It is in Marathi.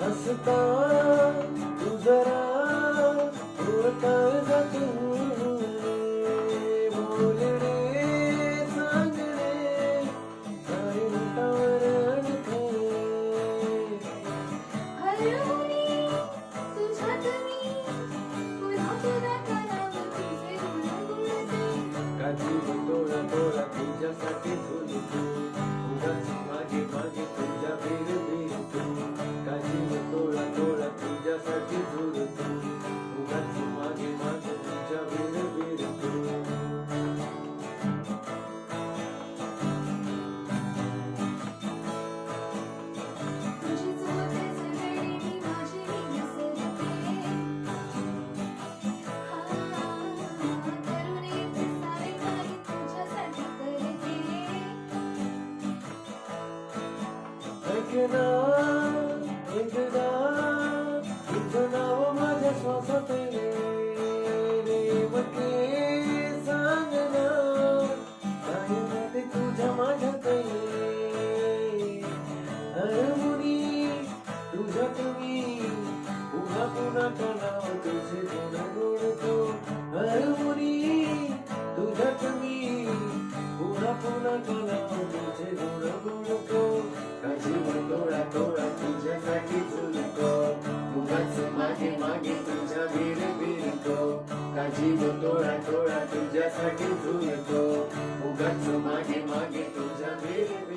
हसता तू जरा ओळखाय जातो बोल रे सांग रे काय उठावर अडते हरवली तुझ्यात मी पुन्हा तुला करावं तुझे गुणगुणते का जीव तोळा तोळा तुझ्यासाठी झुलतो उगाच मागे मागे तुझ्या बिरबिरतो का जीव तोळा तोळा तुझ्यासाठी झुलतो उगाच मागे मागे तुझ्या बिरबिरतो तुझीच होते सगळी मी माझी विसरते करून येते सारे काही तुझ्यासाठी करते ऐकना एकदा तुझं नाव माझ्या श्वासात नेमके सांग ना काय माहिती तुझ्या माझ्यात हरमुनी तुझ्यात मी पुन्हा पुन्हा का नाव तुझे गुणगुणतो हरमुनी तुझ्यात मी पुन्हा पुन्हा का नाव तुझे गुणगुणतो काजी तोळा तोळा तुझ्यासाठी झुलतो उगाच मागे मागे तुझ्या बिरबिरतो काजी तोळा तोळा तुझ्यासाठी झुलतो उगाच मागे मागे तुझ्या बिरबिरतो